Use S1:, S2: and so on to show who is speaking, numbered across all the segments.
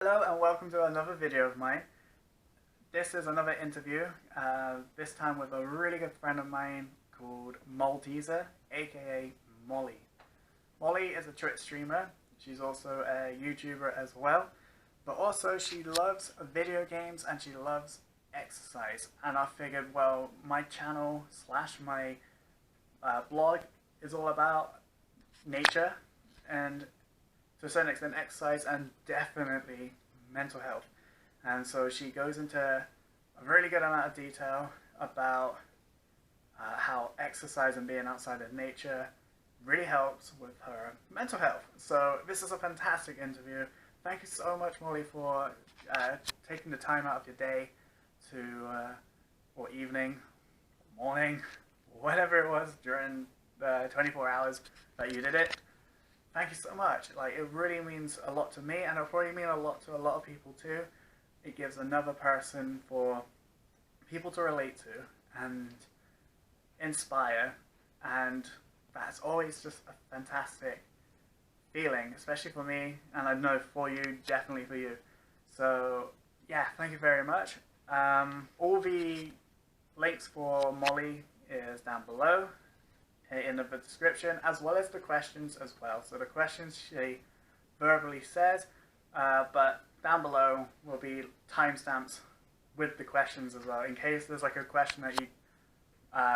S1: Hello and welcome to another video of mine. This is another interview, this time with a really good friend of mine called Molllteaser, aka Molly. Molly is a Twitch streamer, she's also a YouTuber as well, but also she loves video games and she loves exercise. And I figured, well, my channel slash my blog is all about nature and to a certain extent exercise and definitely mental health. And so she goes into a really good amount of detail about how exercise and being outside of nature really helps with her mental health. So this is a fantastic interview. Thank you so much, Molly, for taking the time out of your day to, or evening, or morning, whatever it was during the 24 hours that you did it. Thank you so much. Like, it really means a lot to me, and it'll probably mean a lot to a lot of people too. It gives another person for people to relate to and inspire, and that's always just a fantastic feeling, especially for me, and I know for you, definitely for you. So yeah, thank you very much. All the links for Molly is down below in the description, as well as the questions as well. So the questions she verbally says, but down below will be timestamps with the questions as well, in case there's like a question that you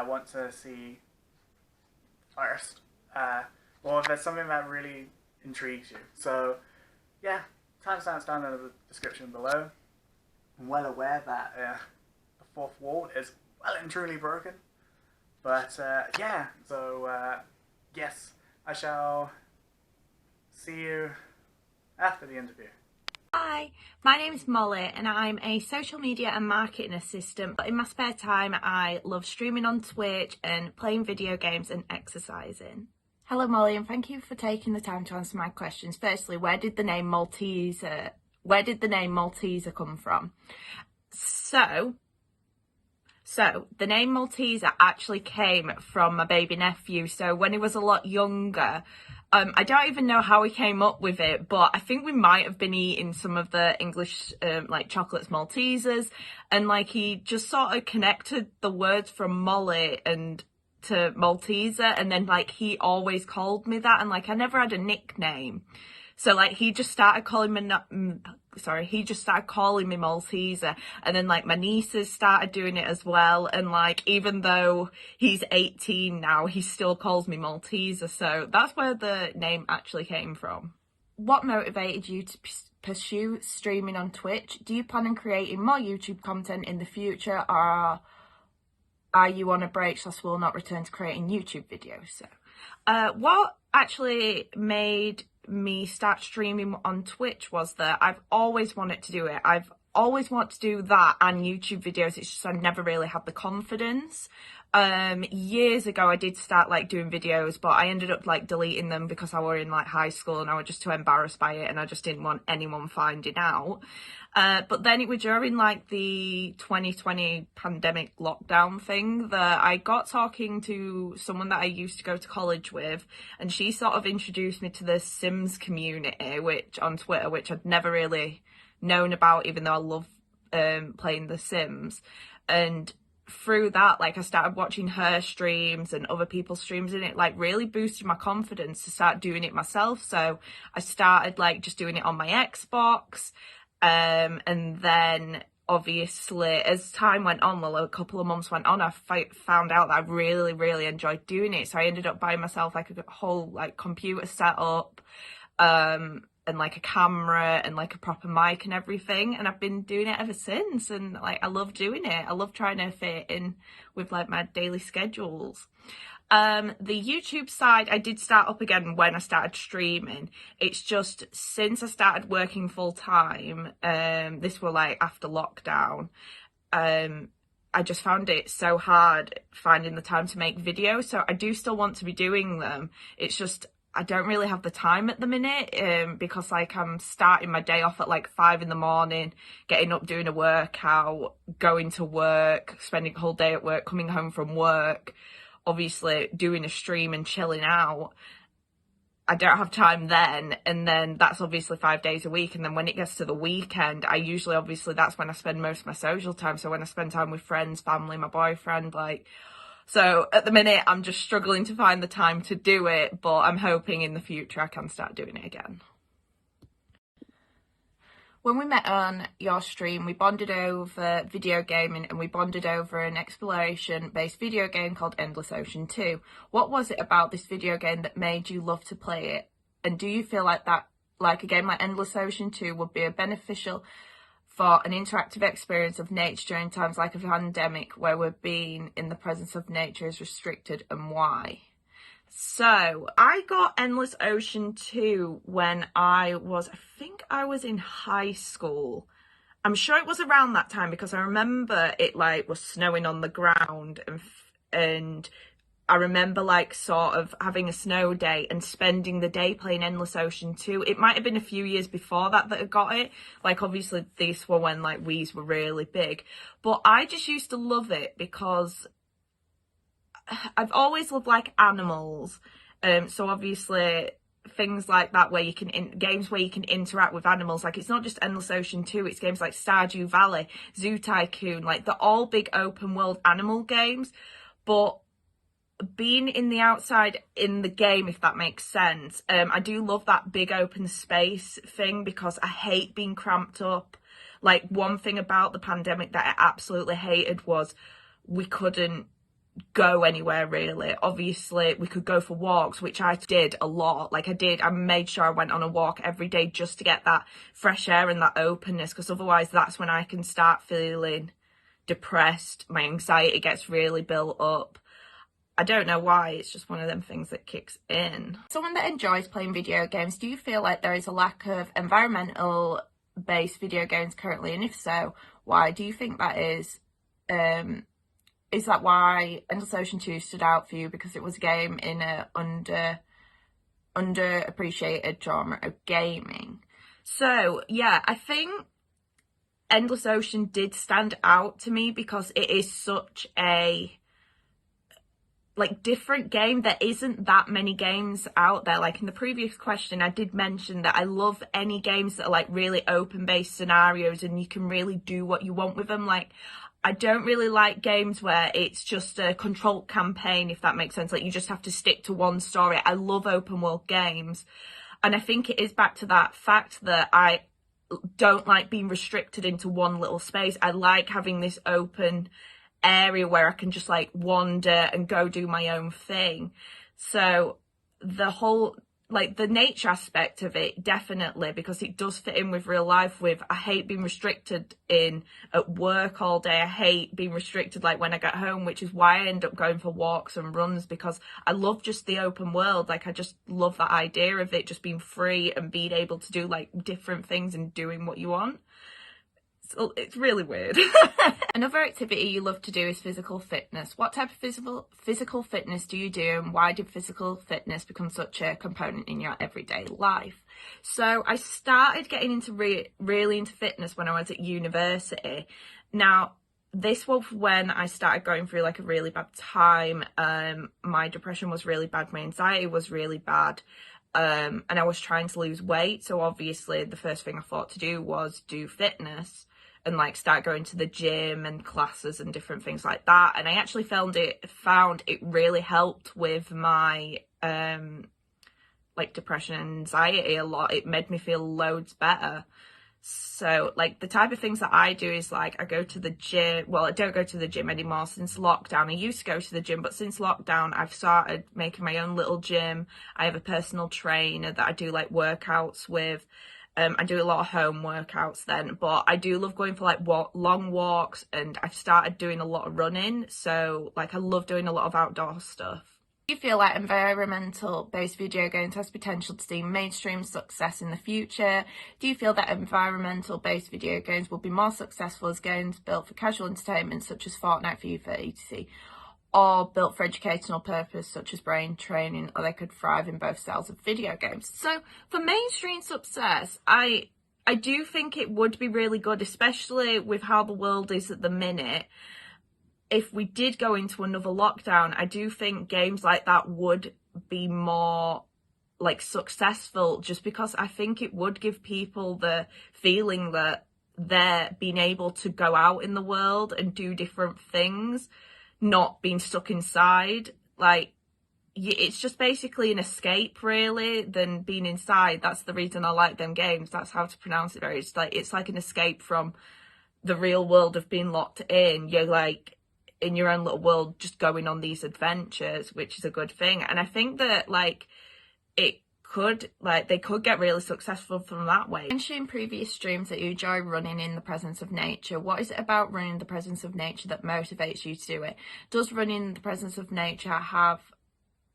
S1: want to see first, or if there's something that really intrigues you. So yeah, timestamps down in the description below. I'm well aware that the fourth wall is well and truly broken. But yeah, so yes, I shall see you after the interview.
S2: Hi, my name is Molly and I'm a social media and marketing assistant, but in my spare time I love streaming on Twitch and playing video games and exercising. Hello Molly, and thank you for taking the time to answer my questions. Firstly, where did the name Molllteaser come from? So the name Molllteaser actually came from my baby nephew. So when he was a lot younger, I don't even know how he came up with it, but I think we might have been eating some of the English like chocolates Maltesers, and like he just sort of connected the words from Molly and to Molllteaser, and then like he always called me that, and like I never had a nickname. So like he just started calling me Molllteaser, and then like my nieces started doing it as well, and like even though he's 18 now, he still calls me Molllteaser. So that's where the name actually came from. What motivated you to pursue streaming on Twitch? Do you plan on creating more YouTube content in the future, or are you on a break so will not return to creating YouTube videos? So what actually made me start streaming on Twitch was that I've always wanted to do it. I've always wanted to do that and YouTube videos. It's just I never really had the confidence. Years ago I did start like doing videos, but I ended up like deleting them because I were in like high school and I was just too embarrassed by it and I just didn't want anyone finding out. But then it was during like the 2020 pandemic lockdown thing that I got talking to someone that I used to go to college with, and she sort of introduced me to the Sims community, which on Twitter, which I'd never really known about, even though I love playing The Sims. And through that, like I started watching her streams and other people's streams, and it like really boosted my confidence to start doing it myself. So I started like just doing it on my Xbox. And then obviously as time went on, well, a couple of months went on, I found out that I really enjoyed doing it. So I ended up buying myself like a whole like computer setup, and like a camera and like a proper mic and everything, and I've been doing it ever since. And like I love doing it. I love trying to fit in with like my daily schedules. The YouTube side I did start up again when I started streaming. It's just since I started working full time, this were like after lockdown, I just found it so hard finding the time to make videos. So I do still want to be doing them. It's just I don't really have the time at the minute, because like I'm starting my day off at like 5 a.m, getting up, doing a workout, going to work, spending a whole day at work, coming home from work, obviously doing a stream and chilling out. I don't have time then, and then that's obviously 5 days a week, and then when it gets to the weekend, I usually, obviously, that's when I spend most of my social time. So when I spend time with friends, family, my boyfriend, like, so at the minute I'm just struggling to find the time to do it, but I'm hoping in the future I can start doing it again. When we met on your stream, we bonded over video gaming, and we bonded over an exploration-based video game called Endless Ocean 2. What was it about this video game that made you love to play it? And do you feel like a game like Endless Ocean 2 would be beneficial for an interactive experience of nature during times like a pandemic where we're being in the presence of nature is restricted, and why? So I got Endless Ocean 2 when I think I was in high school. I'm sure it was around that time because I remember it like was snowing on the ground, and I remember like sort of having a snow day and spending the day playing Endless Ocean 2. It might have been a few years before that I got it. Like obviously these were when like Wii's were really big, but I just used to love it because I've always loved like animals. So obviously things like that where you can games where you can interact with animals, like it's not just Endless Ocean 2, it's games like Stardew Valley, Zoo Tycoon, like they're all big open world animal games, but being in the outside in the game, if that makes sense, I do love that big open space thing because I hate being cramped up. Like one thing about the pandemic that I absolutely hated was we couldn't go anywhere really. Obviously we could go for walks, which I did a lot. I made sure I went on a walk every day just to get that fresh air and that openness, because otherwise that's when I can start feeling depressed. My anxiety gets really built up. I don't know why, it's just one of them things that kicks in. Someone that enjoys playing video games, do you feel like there is a lack of environmental based video games currently, and if so, why do you think that is? Is that why Endless Ocean 2 stood out for you, because it was a game in a underappreciated genre of gaming? So yeah, I think Endless Ocean did stand out to me because it is such a like different game. There isn't that many games out there. Like in the previous question, I did mention that I love any games that are like really open based scenarios and you can really do what you want with them. Like I don't really like games where it's just a controlled campaign, if that makes sense. Like you just have to stick to one story. I love open world games. And I think it is back to that fact that I don't like being restricted into one little space. I like having this open area where I can just like wander and go do my own thing. So the whole like the nature aspect of it, definitely, because it does fit in with real life. I hate being restricted in at work all day. I hate being restricted like when I get home, which is why I end up going for walks and runs, because I love just the open world. Like I just love that idea of it just being free and being able to do like different things and doing what you want. It's really weird. Another activity you love to do is physical fitness. What type of physical fitness do you do, and why did physical fitness become such a component in your everyday life? So I started getting into really into fitness when I was at university. Now, this was when I started going through like a really bad time. My depression was really bad. My anxiety was really bad. And I was trying to lose weight. So obviously the first thing I thought to do was do fitness and like start going to the gym and classes and different things like that. And I actually found it really helped with my like depression and anxiety a lot. It made me feel loads better. So like the type of things that I do is like I go to the gym. Well, I don't go to the gym anymore since lockdown. I used to go to the gym, but since lockdown I've started making my own little gym. I have a personal trainer that I do like workouts with. I do a lot of home workouts then, but I do love going for like long walks, and I've started doing a lot of running. So like I love doing a lot of outdoor stuff. Do you feel like environmental-based video games has potential to see mainstream success in the future? Do you feel that environmental-based video games will be more successful as games built for casual entertainment such as Fortnite, FIFA, etc., or built for educational purpose such as brain training, or they could thrive in both styles of video games? So for mainstream success, I do think it would be really good, especially with how the world is at the minute. If we did go into another lockdown, I do think games like that would be more like successful, just because I think it would give people the feeling that they're being able to go out in the world and do different things, not being stuck inside. Like, it's just basically an escape, really, than being inside. That's the reason I like them games. That's how to pronounce it. It's like an escape from the real world of being locked in. You're like in your own little world, just going on these adventures, which is a good thing. And I think that like they could get really successful from that way. You mentioned in previous streams that you enjoy running in the presence of nature. What is it about running in the presence of nature that motivates you to do it? Does running in the presence of nature have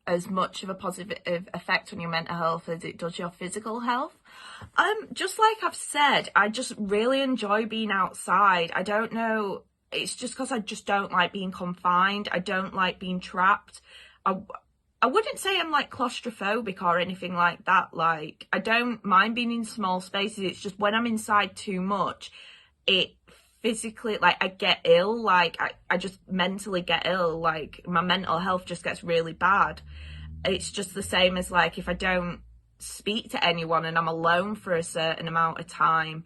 S2: as much of a positive effect on your mental health as it does your physical health? Just like I've said, I just really enjoy being outside. I don't know, it's just because I just don't like being confined. I don't like being trapped. I wouldn't say I'm like claustrophobic or anything like that. Like, I don't mind being in small spaces. It's just when I'm inside too much, it physically, like, I get ill. Like, I just mentally get ill. Like, my mental health just gets really bad. It's just the same as like if I don't speak to anyone and I'm alone for a certain amount of time,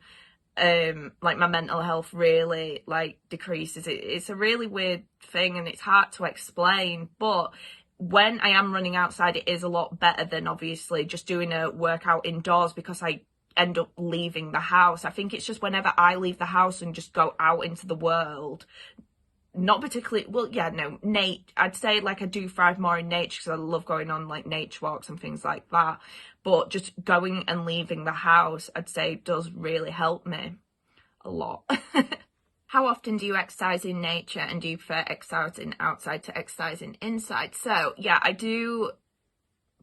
S2: like my mental health really like decreases. It's a really weird thing and it's hard to explain, but when I am running outside, it is a lot better than obviously just doing a workout indoors, because I end up leaving the house. I think it's just whenever I leave the house and just go out into the world, not particularly, well, yeah, no, I'd say like I do thrive more in nature because I love going on like nature walks and things like that. But just going and leaving the house, I'd say does really help me a lot. How often do you exercise in nature, and do you prefer exercising outside to exercising inside? So yeah, I do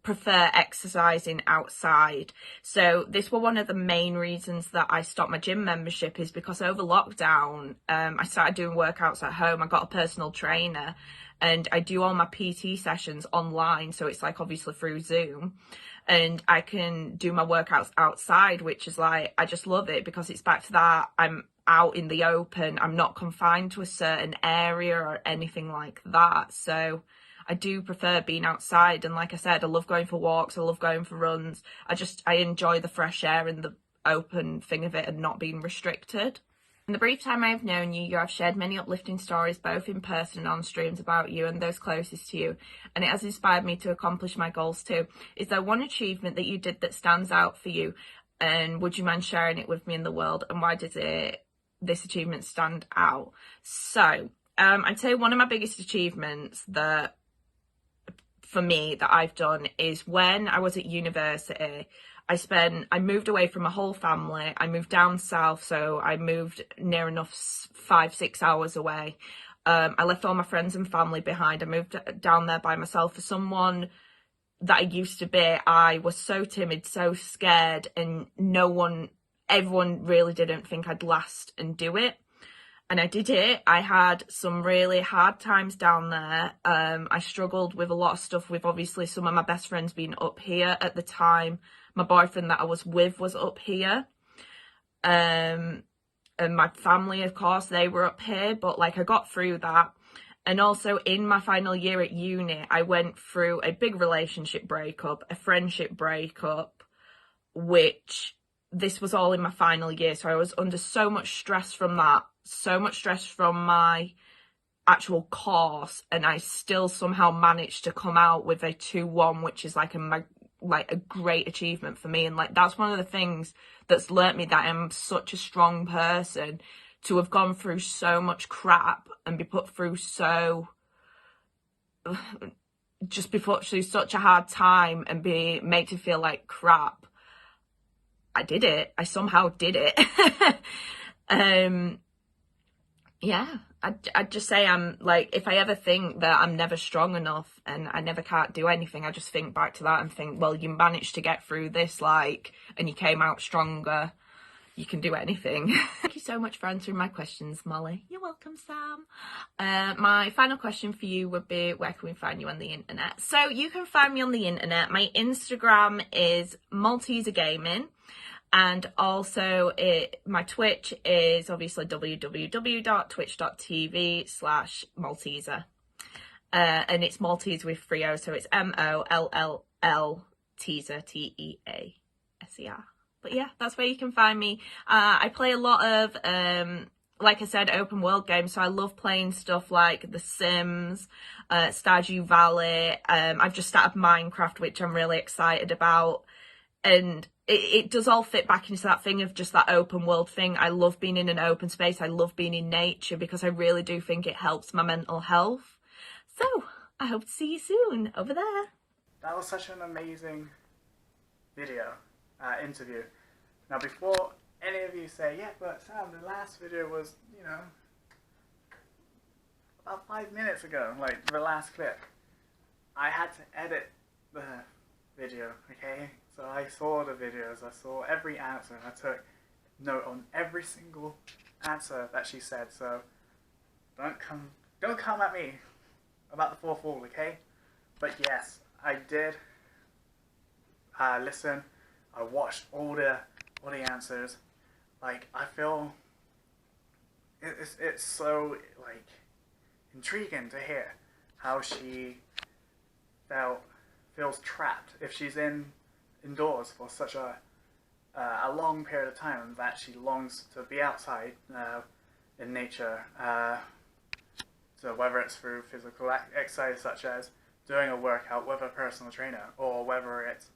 S2: prefer exercising outside. So this was one of the main reasons that I stopped my gym membership, is because over lockdown I started doing workouts at home. I got a personal trainer and I do all my PT sessions online, so it's like obviously through Zoom, and I can do my workouts outside, which is like, I just love it because it's back to that, I'm out in the open, I'm not confined to a certain area or anything like that. So I do prefer being outside, and like I said, I love going for walks, I love going for runs. I enjoy the fresh air and the open thing of it and not being restricted. In the brief time I have known you, you have shared many uplifting stories, both in person and on streams, about you and those closest to you, and it has inspired me to accomplish my goals too. Is there one achievement that you did that stands out for you, and would you mind sharing it with me in the world, and why does this achievement stand out? So I'd say one of my biggest achievements that for me that I've done is when I was at university. I moved away from my whole family. I moved down south, so I moved near enough 5-6 hours away. I left all my friends and family behind. I moved down there by myself. For someone that I used to be, I was so timid, so scared, and everyone really didn't think I'd last and do it. And I did it. I had some really hard times down there. I struggled with a lot of stuff, with obviously some of my best friends being up here at the time. My boyfriend that I was with was up here. And my family, of course, they were up here. But like, I got through that. And also in my final year at uni, I went through a big relationship breakup, a friendship breakup, which this was all in my final year. So I was under so much stress from that, so much stress from my actual course, and I still somehow managed to come out with a 2-1, which is like a great achievement for me. And like, that's one of the things that's learnt me that I'm such a strong person, to have gone through so much crap and be put through such a hard time and be made to feel like crap. I did it. I somehow did it. Yeah, I'd just say, I'm like, if I ever think that I'm never strong enough and I never can't do anything, I just think back to that and think, well, you managed to get through this, like, and you came out stronger. You can do anything. Thank you so much for answering my questions, Molly. You're welcome, Sam. My final question for you would be, where can we find you on the internet? So you can find me on the internet. My Instagram is Molllteaser Gaming. And also my Twitch is obviously www.twitch.tv/Molllteaser. And it's Molllteaser with 3 O's, so it's MOLLLTEASER. Teaser, Teaser. But yeah, that's where you can find me. I play a lot of, like I said, open world games. So I love playing stuff like The Sims, Stardew Valley. I've just started Minecraft, which I'm really excited about. And it does all fit back into that thing of just that open world thing. I love being in an open space. I love being in nature because I really do think it helps my mental health. So I hope to see you soon over there.
S1: That was such an amazing video, interview. Now before any of you say, yeah, but Sam, the last video was, you know, about 5 minutes ago, like the last clip. I had to edit the video, okay? So I saw the videos, I saw every answer, and I took note on every single answer that she said, so don't come at me about the fourth wall, okay? But yes, I did listen, I watched all the answers. Like, I feel it's so, like, intriguing to hear how she feels trapped if she's indoors for such a long period of time, that she longs to be outside in nature. So whether it's through physical exercise such as doing a workout with a personal trainer, or whether it's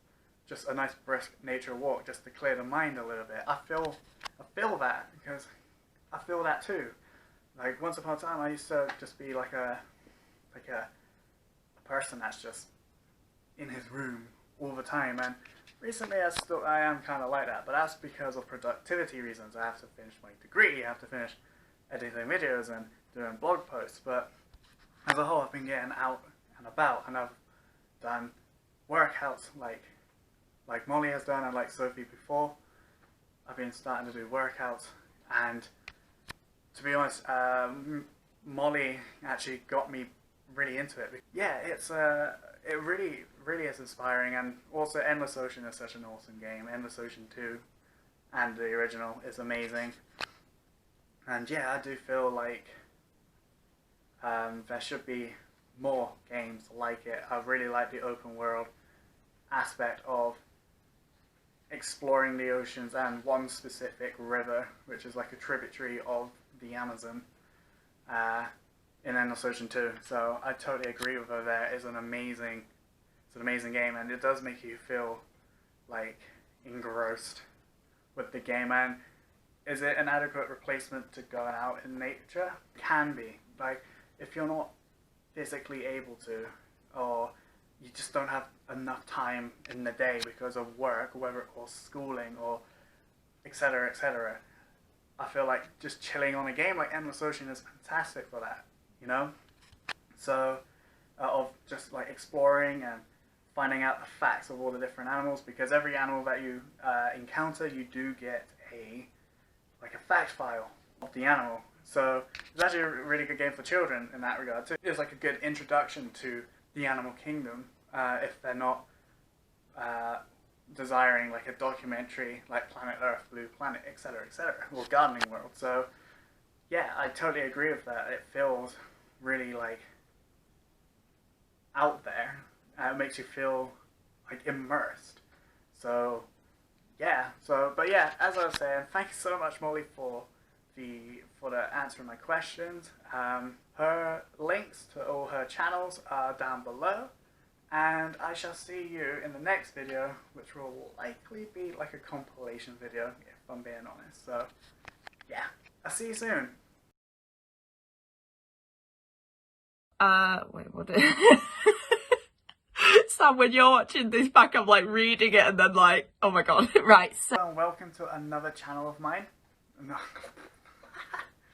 S1: just a nice brisk nature walk just to clear the mind a little bit. I feel that, because I feel that too. Like, once upon a time I used to just be like a person that's just in his room all the time, and recently I am kind of like that, but that's because of productivity reasons. I have to finish my degree, I have to finish editing videos and doing blog posts, but as a whole I've been getting out and about, and I've done workouts like Molly has done, and like Sophie before. I've been starting to do workouts, and to be honest, Molly actually got me really into it. Yeah, it really is inspiring, and also Endless Ocean is such an awesome game. Endless Ocean 2 and the original is amazing, and yeah, I do feel like there should be more games like it. I really like the open world aspect of exploring the oceans and one specific river, which is like a tributary of the Amazon, in Endless Ocean 2. So I totally agree with her there. It's an amazing game, and it does make you feel like engrossed with the game. And is it an adequate replacement to going out in nature? Can be. Like, if you're not physically able to, or you just don't have enough time in the day because of work, or schooling, or etc., etc., I feel like just chilling on a game like Endless Ocean is fantastic for that, you know? So, of just like exploring and finding out the facts of all the different animals, because every animal that you encounter, you do get a fact file of the animal. So it's actually a really good game for children in that regard too. It's like a good introduction to the animal kingdom, if they're not desiring like a documentary like Planet Earth, Blue Planet, etc., etc., or Gardening World. So yeah, I totally agree with that. It feels really like out there. It makes you feel like immersed. So yeah. But yeah, as I was saying, thank you so much, Molly, for the answering my questions. Her links to all her channels are down below, and I shall see you in the next video, which will likely be like a compilation video, if I'm being honest. So yeah, I'll see you soon.
S2: Wait, what did... Sam, when you're watching this back, I'm like reading it and then like, oh my god. Right, so...
S1: Welcome to another channel of mine. No.